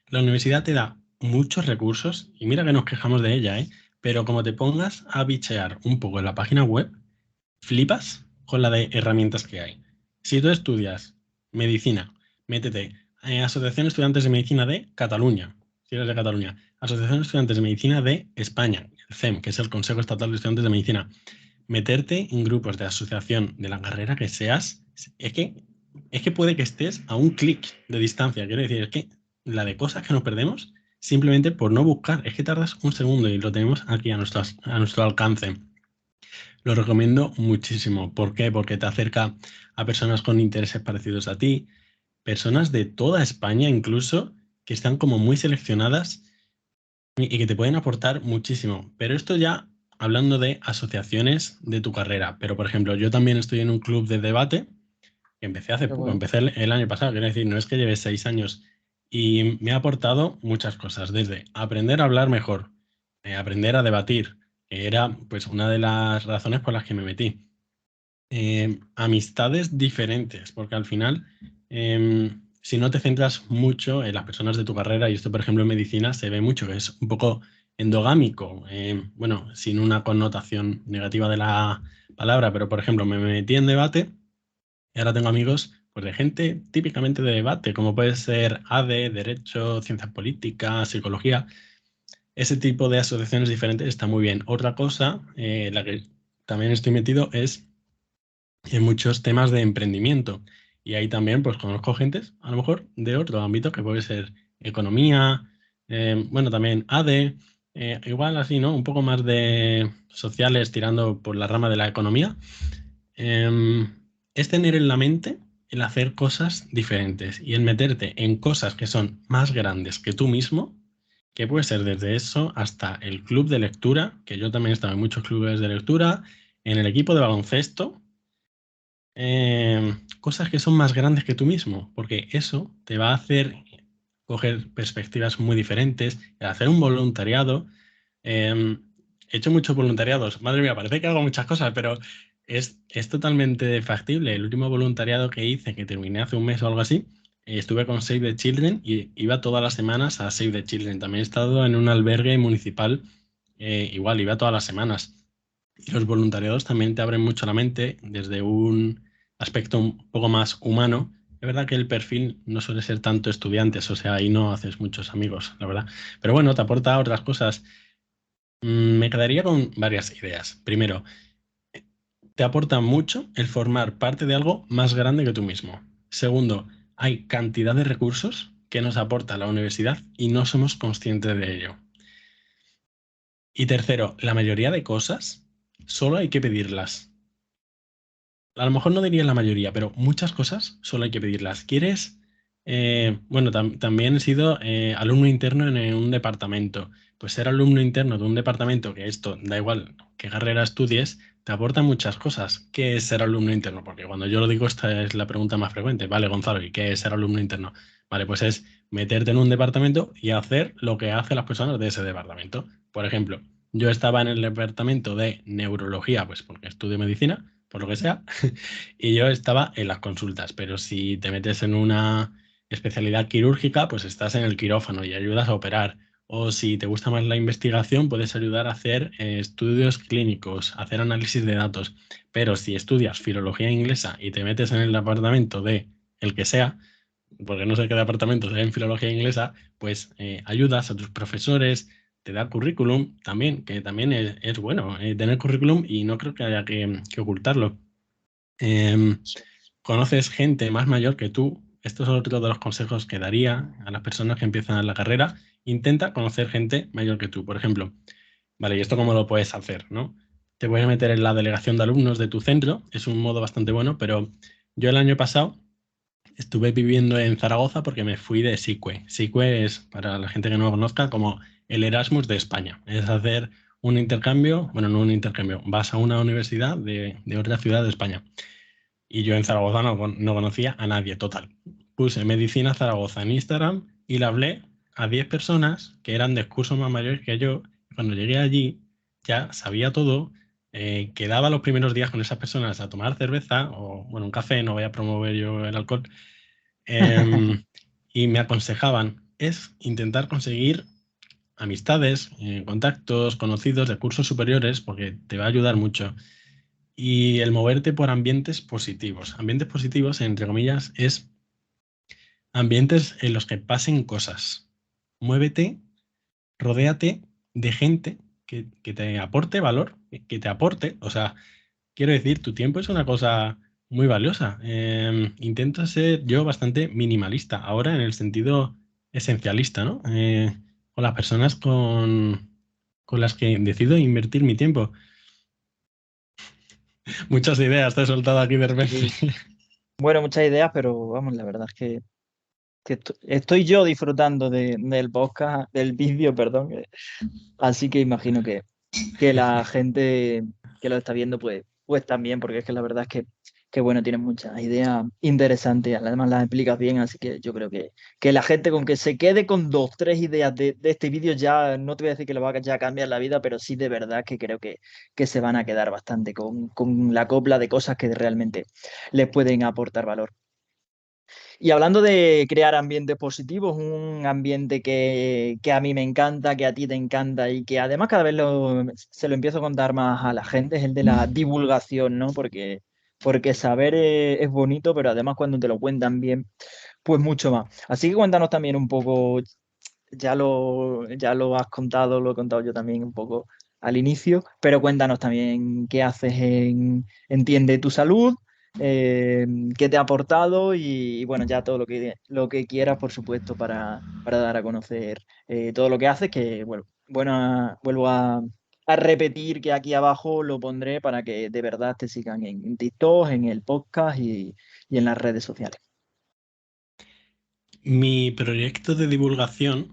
La universidad te da muchos recursos y mira que nos quejamos de ella, ¿eh? Pero como te pongas a bichear un poco en la página web, flipas con la de herramientas que hay. Si tú estudias medicina, métete en Asociación de Estudiantes de Medicina de Cataluña, si eres de Cataluña, Asociación de Estudiantes de Medicina de España, el CEM, que es el Consejo Estatal de Estudiantes de Medicina. Meterte en grupos de asociación de la carrera que seas, es que puede que estés a un clic de distancia. Quiero decir, es que la de cosas que nos perdemos simplemente por no buscar, es que tardas un segundo y lo tenemos aquí a nuestro alcance. Lo recomiendo muchísimo. ¿Por qué? Porque te acerca a personas con intereses parecidos a ti, personas de toda España incluso, que están como muy seleccionadas y que te pueden aportar muchísimo. Pero esto ya hablando de asociaciones de tu carrera. Pero, por ejemplo, yo también estoy en un club de debate que empecé hace Qué poco, bueno. empecé el año pasado, quiero decir, no es que lleve 6 años. Y me ha aportado muchas cosas, desde aprender a hablar mejor, aprender a debatir, que era pues una de las razones por las que me metí. Amistades diferentes, porque al final, si no te centras mucho en las personas de tu carrera, y esto por ejemplo en medicina se ve mucho, que es un poco endogámico, bueno, sin una connotación negativa de la palabra, pero por ejemplo me metí en debate y ahora tengo amigos pues, de gente típicamente de debate, como puede ser ADE, Derecho, Ciencias Políticas, Psicología. Ese tipo de asociaciones diferentes está muy bien. Otra cosa, la que también estoy metido es en muchos temas de emprendimiento. Y ahí también pues conozco gente, a lo mejor, de otro ámbito, que puede ser economía, bueno, también ADE, igual así, ¿no? Un poco más de sociales tirando por la rama de la economía. Es tener en la mente el hacer cosas diferentes y el meterte en cosas que son más grandes que tú mismo, que puede ser desde eso hasta el club de lectura, que yo también he estado en muchos clubes de lectura, en el equipo de baloncesto, cosas que son más grandes que tú mismo, porque eso te va a hacer coger perspectivas muy diferentes, hacer un voluntariado. He hecho muchos voluntariados, madre mía, parece que hago muchas cosas, pero es totalmente factible. El último voluntariado que hice, que terminé hace un mes o algo así, estuve con Save the Children y iba todas las semanas a Save the Children. También he estado en un albergue municipal, igual, iba todas las semanas. Y los voluntariados también te abren mucho la mente desde un aspecto un poco más humano. Es verdad que el perfil no suele ser tanto estudiantes, o sea, ahí no haces muchos amigos, la verdad. Pero bueno, te aporta otras cosas. Me quedaría con varias ideas. Primero, te aporta mucho el formar parte de algo más grande que tú mismo. Segundo, hay cantidad de recursos que nos aporta la universidad y no somos conscientes de ello. Y tercero, la mayoría de cosas solo hay que pedirlas. A lo mejor no diría la mayoría, pero muchas cosas solo hay que pedirlas. ¿Quieres? Bueno, también he sido alumno interno en un departamento. Pues ser alumno interno de un departamento, que esto da igual qué carrera estudies, te aporta muchas cosas. ¿Qué es ser alumno interno? Porque cuando yo lo digo, esta es la pregunta más frecuente. Vale, Gonzalo, ¿y qué es ser alumno interno? Vale, pues es meterte en un departamento y hacer lo que hacen las personas de ese departamento. Por ejemplo, yo estaba en el departamento de neurología, pues porque estudio medicina, por lo que sea, y yo estaba en las consultas, pero si te metes en una especialidad quirúrgica, pues estás en el quirófano y ayudas a operar. O si te gusta más la investigación, puedes ayudar a hacer estudios clínicos, hacer análisis de datos. Pero si estudias filología inglesa y te metes en el departamento de el que sea, porque no sé qué departamento sea en filología inglesa, pues ayudas a tus profesores, te da currículum también, que también es bueno tener currículum y no creo que haya que ocultarlo. Em, Conoces gente más mayor que tú. Esto es otro de los consejos que daría a las personas que empiezan la carrera. Intenta conocer gente mayor que tú. Por ejemplo, vale, ¿y esto cómo lo puedes hacer, no? Te voy a meter en la delegación de alumnos de tu centro. Es un modo bastante bueno, pero yo el año pasado estuve viviendo en Zaragoza porque me fui de SICUE. SICUE es, para la gente que no lo conozca, como el Erasmus de España. Es hacer un intercambio, bueno, no un intercambio, vas a una universidad de otra ciudad de España. Y yo en Zaragoza no conocía a nadie, total. Puse Medicina Zaragoza en Instagram y le hablé a 10 personas que eran de cursos más mayores que yo. Cuando llegué allí ya sabía todo, quedaba los primeros días con esas personas a tomar cerveza o, bueno, un café, no voy a promover yo el alcohol, y me aconsejaban, es intentar conseguir amistades, contactos, conocidos de cursos superiores, porque te va a ayudar mucho. Y el moverte por ambientes positivos. Ambientes positivos, entre comillas, es ambientes en los que pasen cosas. Muévete, rodéate de gente que te aporte valor, que te aporte. O sea, quiero decir, tu tiempo es una cosa muy valiosa. Intento ser yo bastante minimalista, ahora en el sentido esencialista, ¿no? Con las personas con las que decido invertir mi tiempo. Muchas ideas te he soltado aquí de repente. Sí. Bueno, muchas ideas, pero vamos, la verdad es que estoy yo disfrutando del podcast, del vídeo, perdón. Así que imagino que la gente que lo está viendo, pues también, porque es que la verdad es que bueno, tienes muchas ideas interesantes, además las explicas bien, así que yo creo que la gente con que se quede con 2, 3 ideas de este vídeo ya, no te voy a decir que le va a ya cambiar la vida, pero sí de verdad que creo que se van a quedar bastante con la copla de cosas que realmente les pueden aportar valor. Y hablando de crear ambientes positivos, un ambiente que a mí me encanta, que a ti te encanta y que además cada vez se lo empiezo a contar más a la gente, es el de la divulgación, ¿no? Porque saber es bonito, pero además cuando te lo cuentan bien, pues mucho más. Así que cuéntanos también un poco, ya lo has contado, lo he contado yo también un poco al inicio, pero cuéntanos también qué haces en Entiende tu Salud, eh, qué te ha aportado y, bueno, ya todo lo que quieras, por supuesto, para dar a conocer todo lo que haces, que bueno, vuelvo a repetir que aquí abajo lo pondré para que de verdad te sigan en TikTok, en el podcast y en las redes sociales. Mi proyecto de divulgación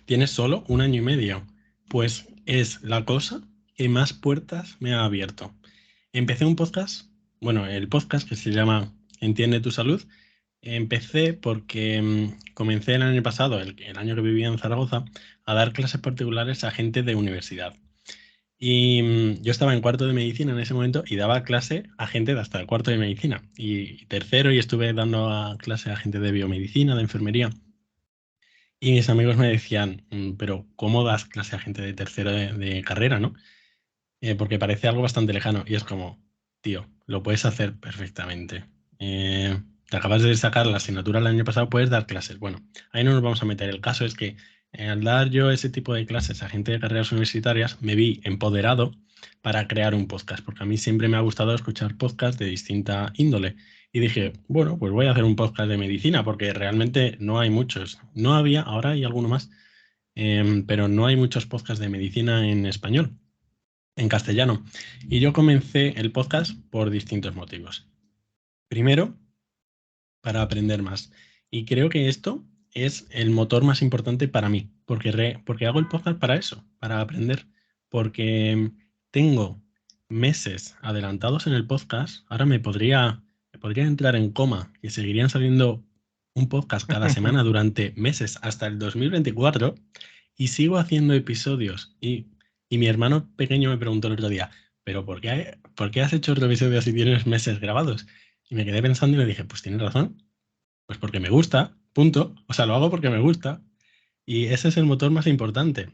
tiene solo 1 año y medio, pues es la cosa que más puertas me ha abierto. Empecé un podcast, bueno, el podcast que se llama Entiende tu Salud. Empecé porque comencé el año pasado, el año que vivía en Zaragoza, a dar clases particulares a gente de universidad. Y yo estaba en cuarto de medicina en ese momento y daba clase a gente de hasta el cuarto de medicina. Y tercero, y estuve dando clase a gente de biomedicina, de enfermería. Y mis amigos me decían, pero ¿cómo das clase a gente de tercero de carrera, no? Porque parece algo bastante lejano. Y es como, tío, lo puedes hacer perfectamente. Te acabas de sacar la asignatura el año pasado, puedes dar clases. Bueno, ahí no nos vamos a meter. El caso es que al dar yo ese tipo de clases a gente de carreras universitarias, me vi empoderado para crear un podcast, porque a mí siempre me ha gustado escuchar podcasts de distinta índole. Y dije, bueno, pues voy a hacer un podcast de medicina, porque realmente no hay muchos. No había, ahora hay alguno más, pero no hay muchos podcasts de medicina en español, en castellano. Y yo comencé el podcast por distintos motivos. Primero, para aprender más. Y creo que esto es el motor más importante para mí, porque hago el podcast para eso, para aprender, porque tengo meses adelantados en el podcast. Ahora me podría entrar en coma y seguirían saliendo un podcast cada semana durante meses hasta el 2024 y sigo haciendo episodios. Y mi hermano pequeño me preguntó el otro día, ¿pero por qué has hecho otro episodio si tienes meses grabados? Y me quedé pensando y le dije, pues tienes razón, pues porque me gusta, punto. O sea, lo hago porque me gusta. Y ese es el motor más importante,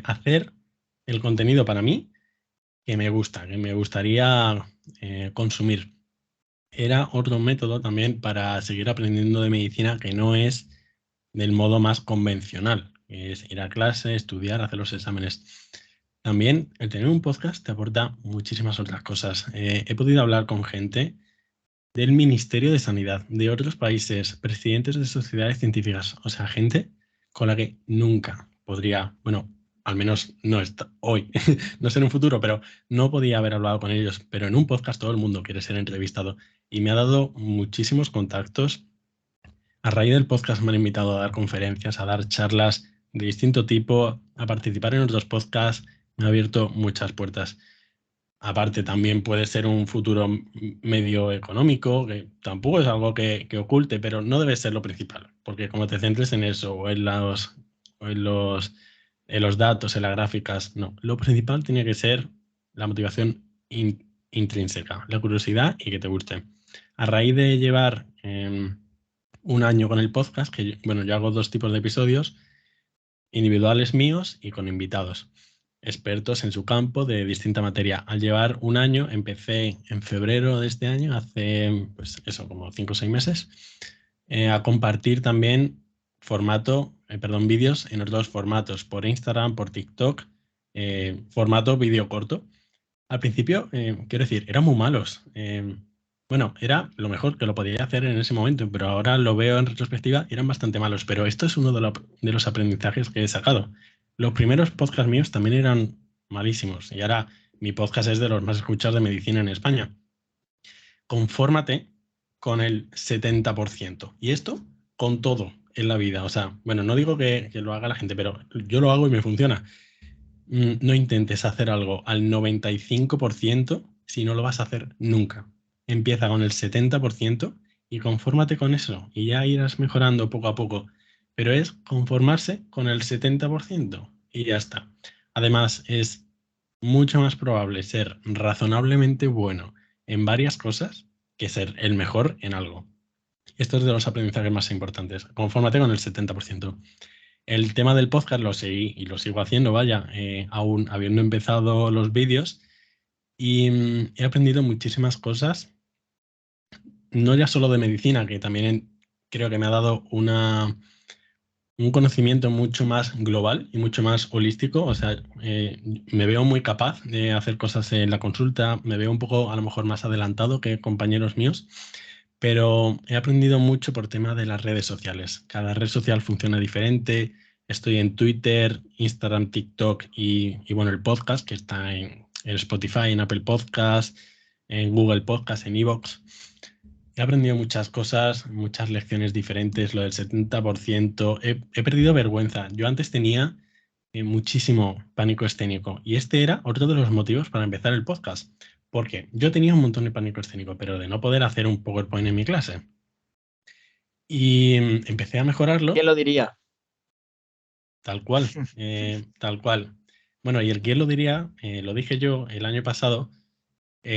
hacer el contenido para mí que me gusta, que me gustaría consumir. Era otro método también para seguir aprendiendo de medicina que no es del modo más convencional, que es ir a clase, estudiar, hacer los exámenes. También el tener un podcast te aporta muchísimas otras cosas. He podido hablar con gente del Ministerio de Sanidad, de otros países, presidentes de sociedades científicas, o sea, gente con la que nunca podría, bueno, al menos no está hoy, no sé en un futuro, pero no podía haber hablado con ellos. Pero en un podcast todo el mundo quiere ser entrevistado y me ha dado muchísimos contactos. A raíz del podcast me han invitado a dar conferencias, a dar charlas de distinto tipo, a participar en otros podcasts, me ha abierto muchas puertas. Aparte, también puede ser un futuro medio económico, que tampoco es algo que oculte, pero no debe ser lo principal, porque como te centres en eso o en los datos, en las gráficas, no. Lo principal tiene que ser la motivación intrínseca, la curiosidad y que te guste. A raíz de llevar un año con el podcast, que bueno, yo hago 2 tipos de episodios, individuales míos y con invitados expertos en su campo de distinta materia. Al llevar un año, empecé en febrero de este año, hace pues eso, como 5 o 6 meses, a compartir también vídeos en los 2 formatos, por Instagram, por TikTok, formato vídeo corto. Al principio, quiero decir, eran muy malos. Bueno, era lo mejor que lo podía hacer en ese momento, pero ahora lo veo en retrospectiva, eran bastante malos. Pero esto es uno de los aprendizajes que he sacado. Los primeros podcasts míos también eran malísimos y ahora mi podcast es de los más escuchados de medicina en España. Confórmate con el 70%. Y esto con todo en la vida. O sea, bueno, no digo que lo haga la gente, pero yo lo hago y me funciona. No intentes hacer algo al 95% si no lo vas a hacer nunca. Empieza con el 70% y confórmate con eso y ya irás mejorando poco a poco. Pero es conformarse con el 70% y ya está. Además, es mucho más probable ser razonablemente bueno en varias cosas que ser el mejor en algo. Esto es de los aprendizajes más importantes. Confórmate con el 70%. El tema del podcast lo seguí y lo sigo haciendo, vaya, aún habiendo empezado los vídeos, y he aprendido muchísimas cosas, no ya solo de medicina, que también creo que me ha dado un conocimiento mucho más global y mucho más holístico. O sea, me veo muy capaz de hacer cosas en la consulta, me veo un poco a lo mejor más adelantado que compañeros míos, pero he aprendido mucho por tema de las redes sociales. Cada red social funciona diferente. Estoy en Twitter, Instagram, TikTok y bueno, el podcast que está en Spotify, en Apple Podcast, en Google Podcast, en iVoox. He aprendido muchas cosas, muchas lecciones diferentes, lo del 70%. He perdido vergüenza. Yo antes tenía muchísimo pánico escénico y este era otro de los motivos para empezar el podcast. Porque yo tenía un montón de pánico escénico, pero de no poder hacer un PowerPoint en mi clase. Y empecé a mejorarlo. ¿Quién lo diría? Tal cual, tal cual. Bueno, y el quién lo diría, lo dije yo el año pasado,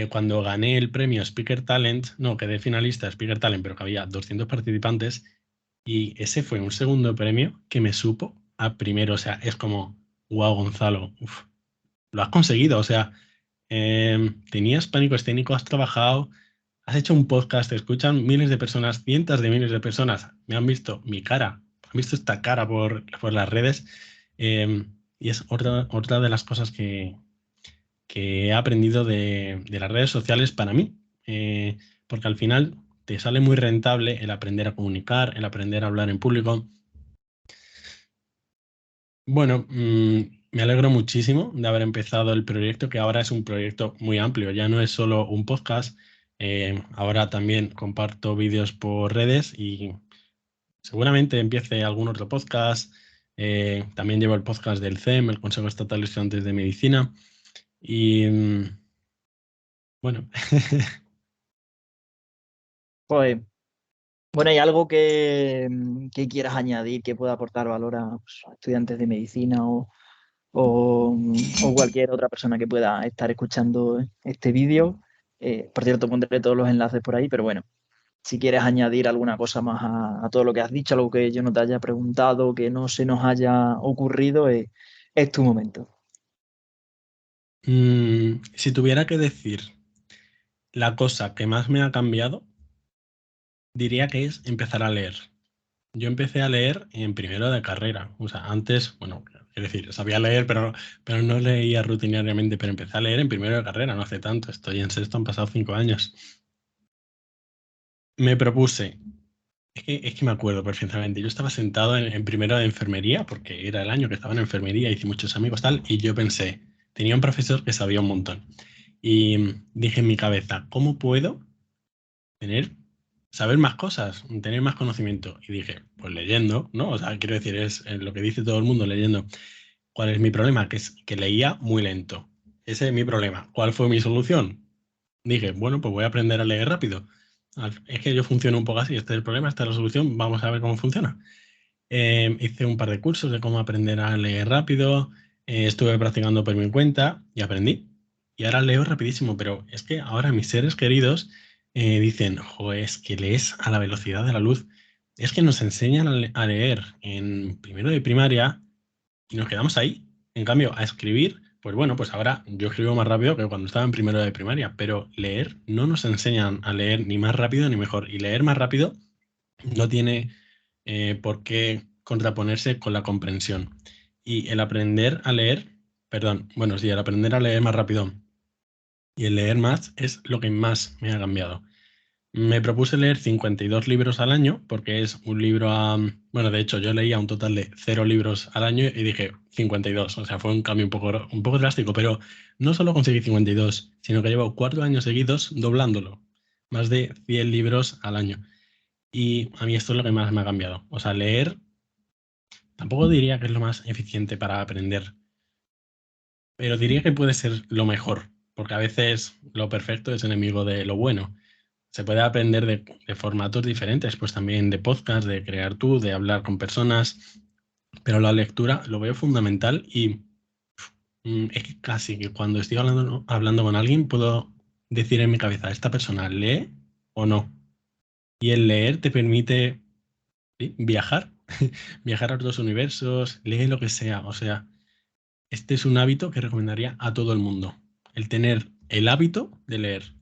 cuando gané el premio Speaker Talent, no, quedé finalista Speaker Talent, pero que había 200 participantes, y ese fue un segundo premio que me supo a primero. O sea, es como, wow, Gonzalo, uf, lo has conseguido. O sea, tenías pánico escénico, has trabajado, has hecho un podcast, te escuchan miles de personas, cientos de miles de personas, me han visto mi cara, han visto esta cara por las redes, y es otra de las cosas que he aprendido de las redes sociales para mí, porque al final te sale muy rentable el aprender a comunicar, el aprender a hablar en público. Bueno, me alegro muchísimo de haber empezado el proyecto, que ahora es un proyecto muy amplio, ya no es solo un podcast. Ahora también comparto vídeos por redes y seguramente empiece algún otro podcast. También llevo el podcast del CEM, el Consejo Estatal de Estudiantes de Medicina. Y bueno, Pues, bueno, ¿hay algo que quieras añadir que pueda aportar valor a, pues, a estudiantes de medicina o cualquier otra persona que pueda estar escuchando este vídeo? Por cierto, pondré todos los enlaces por ahí, pero bueno, si quieres añadir alguna cosa más a todo lo que has dicho, algo que yo no te haya preguntado, que no se nos haya ocurrido, es tu momento. si tuviera que decir la cosa que más me ha cambiado, diría que es empezar a leer. Yo empecé a leer en primero de carrera. O sea, antes, bueno, es decir, sabía leer, pero no leía rutinariamente. Pero empecé a leer en primero de carrera, no hace tanto. Estoy en sexto, han pasado 5 años. Me propuse, es que me acuerdo perfectamente. Yo estaba sentado en primero de enfermería, porque era el año que estaba en enfermería, hice muchos amigos, tal, y yo pensé, tenía un profesor que sabía un montón. Y dije en mi cabeza, ¿cómo puedo tener saber más cosas, tener más conocimiento. Y dije, pues leyendo, ¿no? O sea, quiero decir, es lo que dice todo el mundo leyendo. ¿Cuál es mi problema? Que es que leía muy lento. Ese es mi problema. ¿Cuál fue mi solución? Dije, bueno, pues voy a aprender a leer rápido. Es que yo funciono un poco así, este es el problema, esta es la solución, vamos a ver cómo funciona. Hice un par de cursos de cómo aprender a leer rápido, estuve practicando por mi cuenta y aprendí. Y ahora leo rapidísimo, pero es que ahora mis seres queridos dicen, joder, es que lees a la velocidad de la luz. Es que nos enseñan a leer en primero de primaria y nos quedamos ahí. En cambio, a escribir, pues bueno, pues ahora yo escribo más rápido que cuando estaba en primero de primaria, pero leer no nos enseñan a leer ni más rápido ni mejor. Y leer más rápido no tiene por qué contraponerse con la comprensión. Y el aprender a leer, perdón, bueno, sí, el aprender a leer más rápido y el leer más es lo que más me ha cambiado. Me propuse leer 52 libros al año, porque es un libro a... Bueno, de hecho, yo leía un total de 0 libros al año y dije 52. O sea, fue un cambio un poco drástico, pero no solo conseguí 52, sino que llevo 4 años seguidos doblándolo. Más de 100 libros al año. Y a mí esto es lo que más me ha cambiado. O sea, leer tampoco diría que es lo más eficiente para aprender, pero diría que puede ser lo mejor, porque a veces lo perfecto es enemigo de lo bueno. Se puede aprender de formatos diferentes, pues también de podcast, de crear tú, de hablar con personas, pero la lectura lo veo fundamental y es que casi que cuando estoy hablando con alguien puedo decir en mi cabeza, ¿esta persona lee o no? Y el leer te permite ¿sí? Viajar, viajar a otros universos, lee lo que sea. O sea, este es un hábito que recomendaría a todo el mundo, el tener el hábito de leer.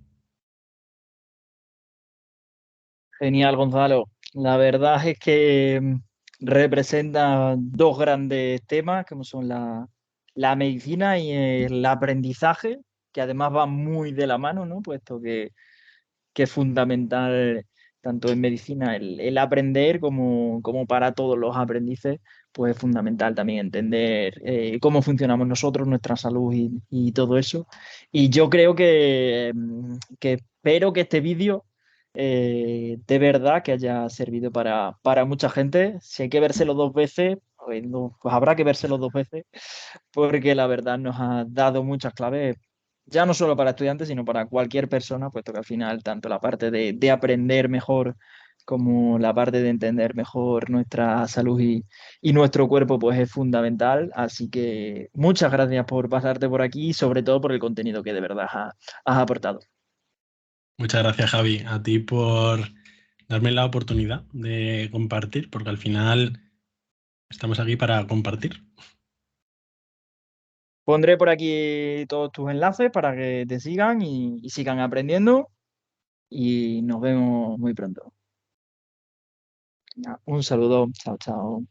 Genial, Gonzalo. La verdad es que representa dos grandes temas, como son la medicina y el aprendizaje, que además van muy de la mano, ¿no? Puesto que es fundamental tanto en medicina el aprender como para todos los aprendices, pues es fundamental también entender cómo funcionamos nosotros, nuestra salud y todo eso. Y yo creo que espero que este vídeo de verdad que haya servido para mucha gente. Si hay que vérselo dos veces, pues, pues habrá que vérselo dos veces, porque la verdad nos ha dado muchas claves ya no solo para estudiantes, sino para cualquier persona, puesto que al final tanto la parte de aprender mejor como la parte de entender mejor nuestra salud y nuestro cuerpo, pues es fundamental. Así que muchas gracias por pasarte por aquí y sobre todo por el contenido que de verdad has aportado. Muchas gracias, Javi, a ti por darme la oportunidad de compartir, porque al final estamos aquí para compartir. Pondré por aquí todos tus enlaces para que te sigan y sigan aprendiendo y nos vemos muy pronto. Un saludo, chao, chao.